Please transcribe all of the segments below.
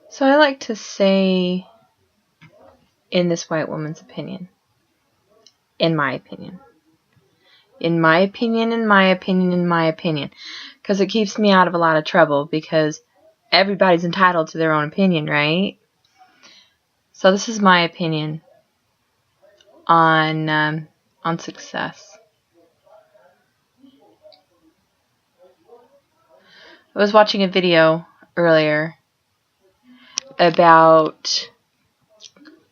So I like to say, in this white woman's opinion, in my opinion, because it keeps me out of a lot of trouble, because everybody's entitled to their own opinion, right? So this is my opinion on success. I was watching a video earlier about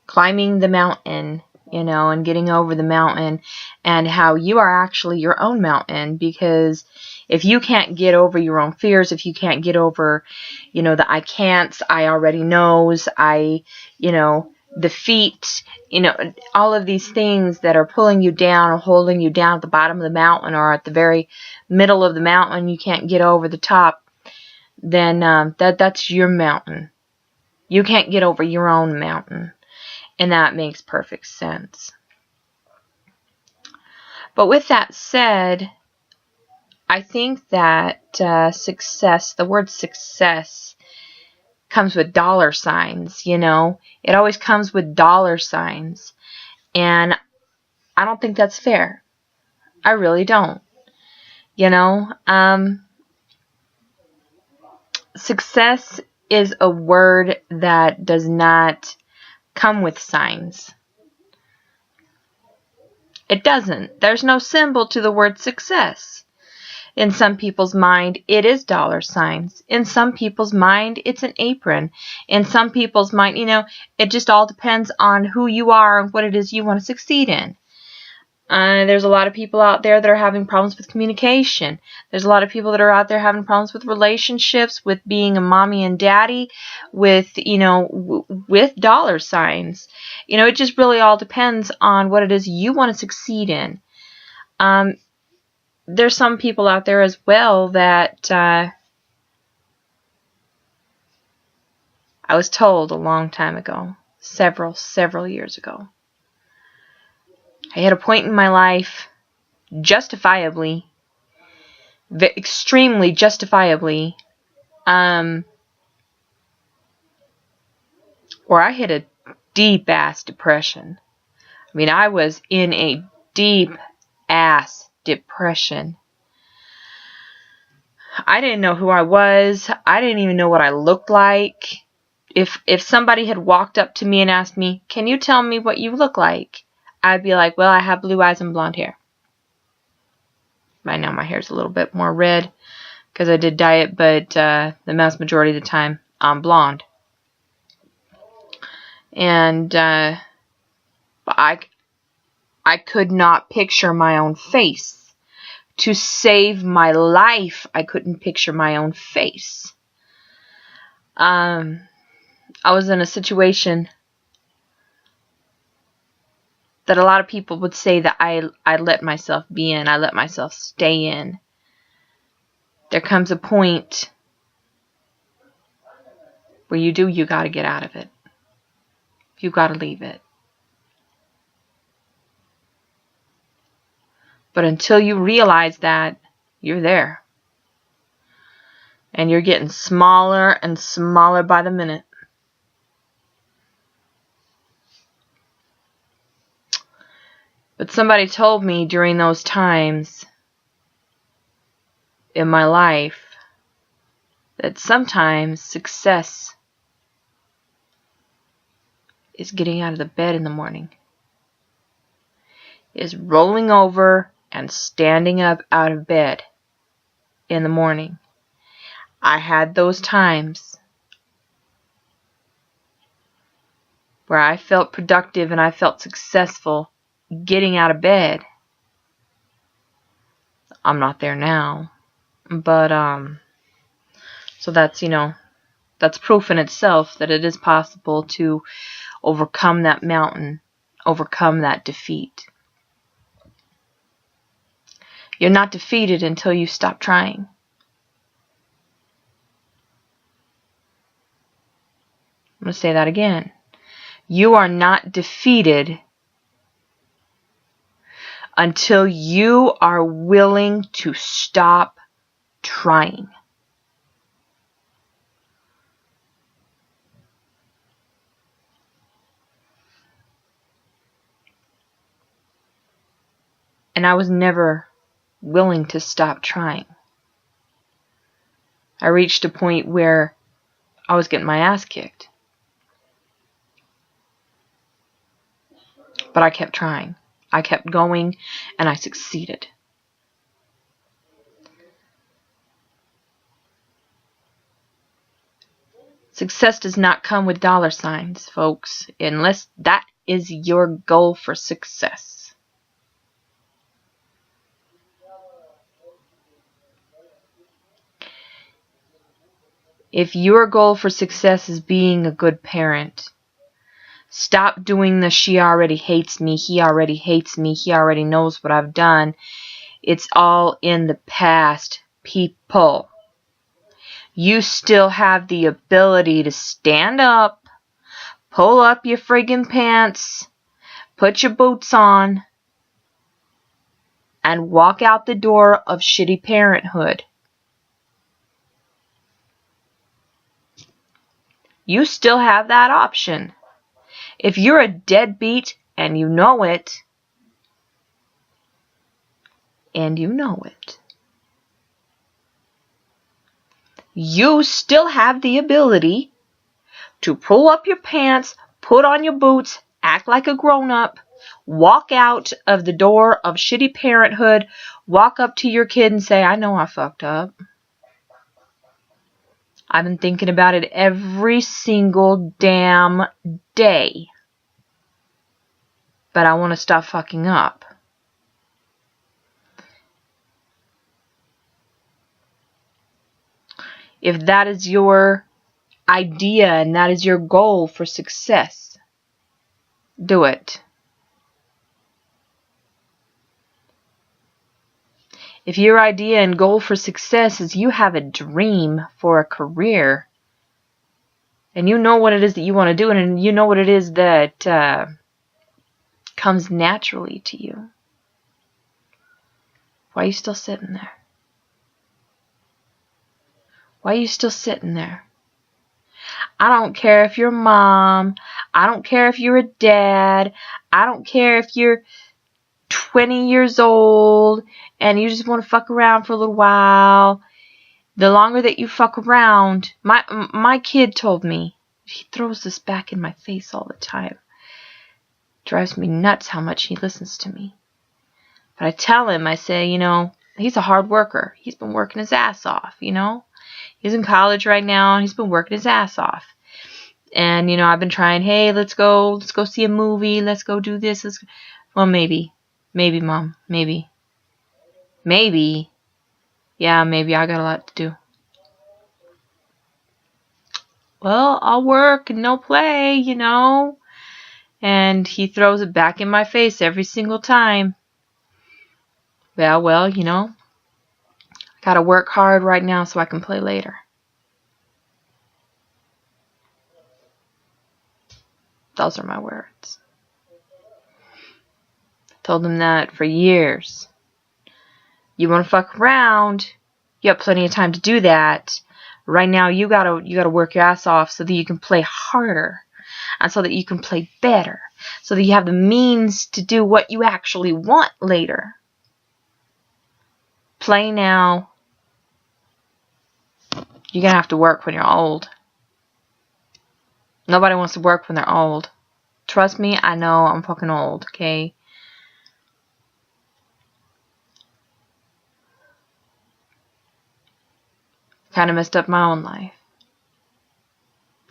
climbing the mountain, and getting over the mountain, and how you are actually your own mountain, because if you can't get over your own fears, if you can't get over, the I can'ts, I already knows, the feet, all of these things that are pulling you down or holding you down at the bottom of the mountain or at the very middle of the mountain, you can't get over the top, then that's your mountain. You can't get over your own mountain. And that makes perfect sense. But with that said, I think that success, the word success, comes with dollar signs, It always comes with dollar signs. And I don't think that's fair. I really don't. Success is a word that does not come with signs. It doesn't. There's no symbol to the word success. In some people's mind, it is dollar signs. In some people's mind, it's an apron. In some people's mind, it just all depends on who you are and what it is you want to succeed in. There's a lot of people out there that are having problems with communication. There's a lot of people that are out there having problems with relationships, with being a mommy and daddy, with, with dollar signs. It just really all depends on what it is you want to succeed in. There's some people out there as well that I was told a long time ago, several years ago. I had a point in my life, justifiably, extremely justifiably, where I hit a deep-ass depression. I mean, I was in a deep-ass depression. I didn't know who I was. I didn't even know what I looked like. If somebody had walked up to me and asked me, "Can you tell me what you look like?" I'd be like, "Well, I have blue eyes and blonde hair." Right now my hair's a little bit more red because I did dye it, but the vast majority of the time I'm blonde. And but I could not picture my own face. To save my life, I couldn't picture my own face. I was in a situation that a lot of people would say that I let myself be in. I let myself stay in. There comes a point where you got to get out of it. You got to leave it. But until you realize that, you're there. And you're getting smaller and smaller by the minute. But somebody told me during those times in my life that sometimes success is getting out of the bed in the morning, is rolling over and standing up out of bed in the morning. I had those times where I felt productive and I felt successful getting out of bed. I'm not there now, but so that's that's proof in itself that it is possible to overcome that mountain, overcome that defeat. You're not defeated until you stop trying. I'm going to say that again. You are not defeated until you are willing to stop trying. And I was never willing to stop trying. I reached a point where I was getting my ass kicked. But I kept trying. I kept going, and I succeeded. Success does not come with dollar signs, folks, unless that is your goal for success. If your goal for success is being a good parent, stop doing the she already hates me, he already hates me, he already knows what I've done. It's all in the past, people. You still have the ability to stand up, pull up your friggin' pants, put your boots on, and walk out the door of shitty parenthood. You still have that option. If you're a deadbeat and you know it, you still have the ability to pull up your pants, put on your boots, act like a grown-up, walk out of the door of shitty parenthood, walk up to your kid and say, I know I fucked up. I've been thinking about it every single damn day. But I want to stop fucking up. If that is your idea and that is your goal for success, do it. If your idea and goal for success is you have a dream for a career, and you know what it is that you want to do, and you know what it is that comes naturally to you, why are you still sitting there? Why are you still sitting there? I don't care if you're a mom. I don't care if you're a dad. I don't care if you're 20 years old and you just want to fuck around for a little while. The longer that you fuck around, my kid told me, he throws this back in my face all the time. Drives me nuts how much he listens to me. But I tell him, I say, he's a hard worker. He's been working his ass off, He's in college right now and he's been working his ass off. And, I've been trying, hey, let's go see a movie. Let's go do this. Well, maybe. Maybe, Mom. Maybe. Maybe. Yeah, maybe. I got a lot to do. Well, I'll work and no play, And he throws it back in my face every single time. Well, I gotta work hard right now so I can play later. Those are my words. Told him that for years. You want to fuck around, you have plenty of time to do that. Right now, you gotta work your ass off so that you can play harder, and so that you can play better, so that you have the means to do what you actually want later. Play now. You're gonna have to work when you're old. Nobody wants to work when they're old. Trust me, I know I'm fucking old, okay? Kind of messed up my own life.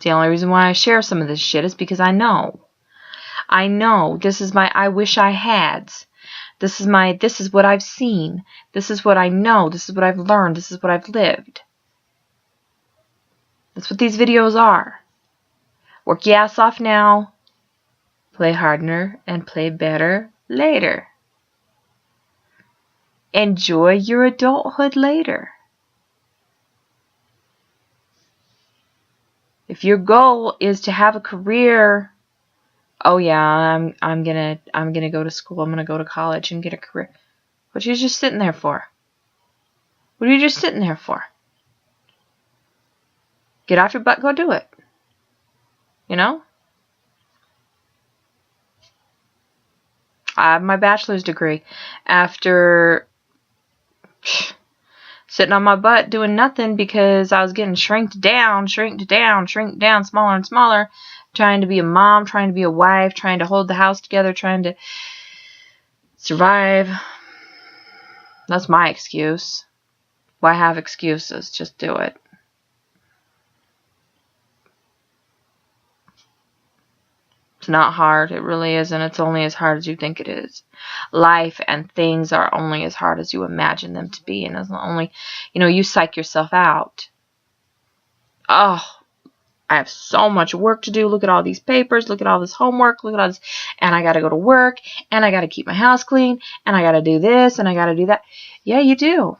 The only reason why I share some of this shit is because I know. This is my I wish I hads. This is what I've seen. This is what I know. This is what I've learned. This is what I've lived. That's what these videos are. Work your ass off now. Play harder and play better later. Enjoy your adulthood later. If your goal is to have a career, oh yeah, I'm gonna go to school. I'm gonna go to college and get a career. What are you just sitting there for? What are you just sitting there for? Get off your butt, go do it. I have my bachelor's degree after sitting on my butt doing nothing because I was getting shrinked down, smaller and smaller, trying to be a mom, trying to be a wife, trying to hold the house together, trying to survive. That's my excuse. Why have excuses? Just do it. It's not hard. It really isn't. It's only as hard as you think it is. Life and things are only as hard as you imagine them to be. And it's only, you psych yourself out. Oh, I have so much work to do. Look at all these papers. Look at all this homework. Look at all this. And I got to go to work. And I got to keep my house clean. And I got to do this. And I got to do that. Yeah, you do.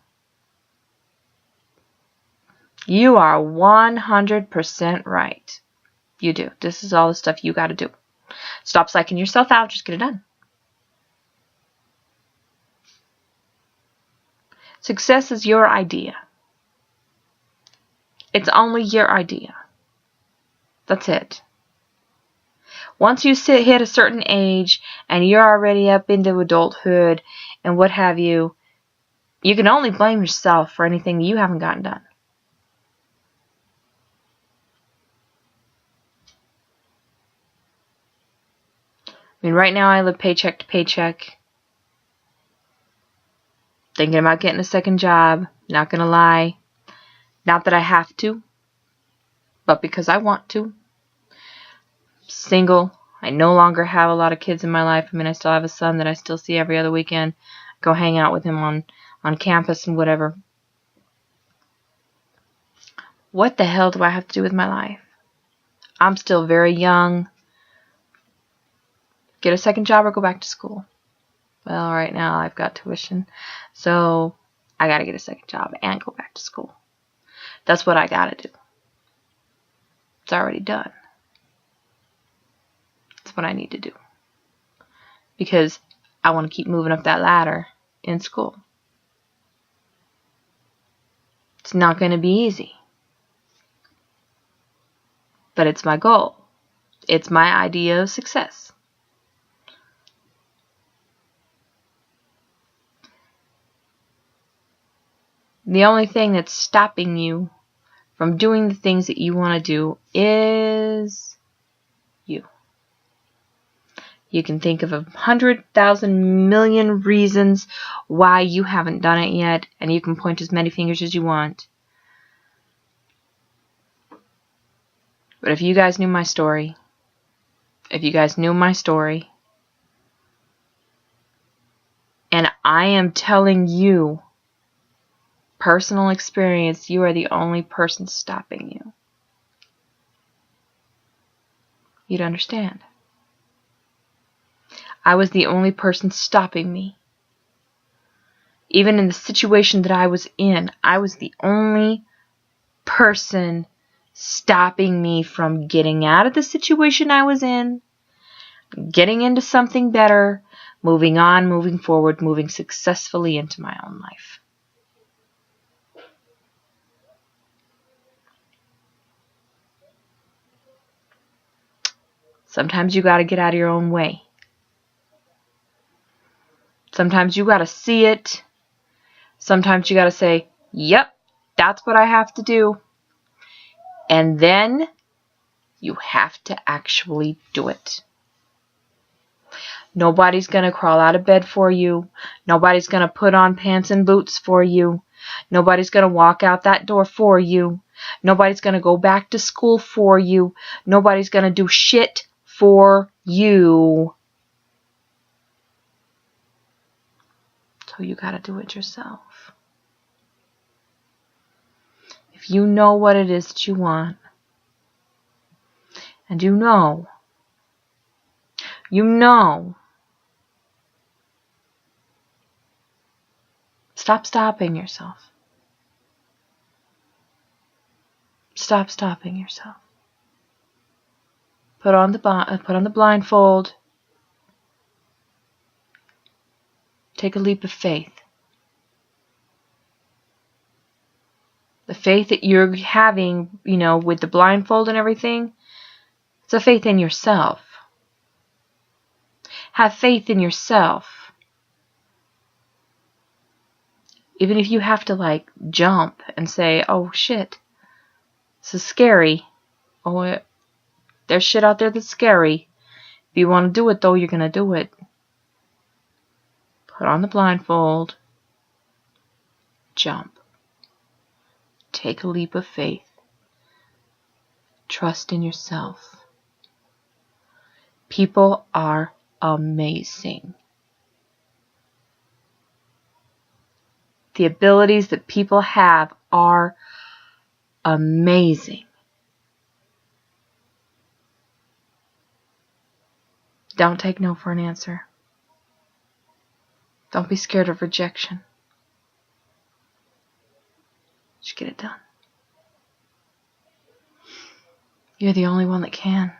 You are 100% right. You do. This is all the stuff you got to do. Stop psyching yourself out. Just get it done. Success is your idea. It's only your idea. That's it. Once you hit a certain age and you're already up into adulthood and what have you, you can only blame yourself for anything you haven't gotten done. I mean, right now I live paycheck to paycheck. Thinking about getting a second job. Not gonna lie. Not that I have to, but because I want to. Single. I no longer have a lot of kids in my life. I mean, I still have a son that I still see every other weekend. Go hang out with him on campus and whatever. What the hell do I have to do with my life? I'm still very young. Get a second job or go back to school. Well, right now I've got tuition, so I got to get a second job and go back to school. That's what I got to do. It's already done. That's what I need to do. Because I want to keep moving up that ladder in school. It's not going to be easy. But it's my goal. It's my idea of success. The only thing that's stopping you from doing the things that you want to do is you. You can think of 100,000 million reasons why you haven't done it yet, and you can point as many fingers as you want. But if you guys knew my story, and I am telling you, personal experience, you are the only person stopping you. You'd understand. I was the only person stopping me. Even in the situation that I was in, I was the only person stopping me from getting out of the situation I was in, getting into something better, moving on, moving forward, moving successfully into my own life. Sometimes you got to get out of your own way. Sometimes you got to see it. Sometimes you got to say, yep, that's what I have to do. And then you have to actually do it. Nobody's going to crawl out of bed for you. Nobody's going to put on pants and boots for you. Nobody's going to walk out that door for you. Nobody's going to go back to school for you. Nobody's going to do shit for you. So you got to do it yourself. If you know what it is that you want, and you know, stop stopping yourself. Stop stopping yourself. Put on the blindfold. Take a leap of faith. The faith that you're having, with the blindfold and everything, it's a faith in yourself. Have faith in yourself. Even if you have to like jump and say, oh shit, this is scary. Oh, there's shit out there that's scary. If you want to do it though, you're going to do it. Put on the blindfold. Jump. Take a leap of faith. Trust in yourself. People are amazing. The abilities that people have are amazing. Don't take no for an answer. Don't be scared of rejection. Just get it done. You're the only one that can.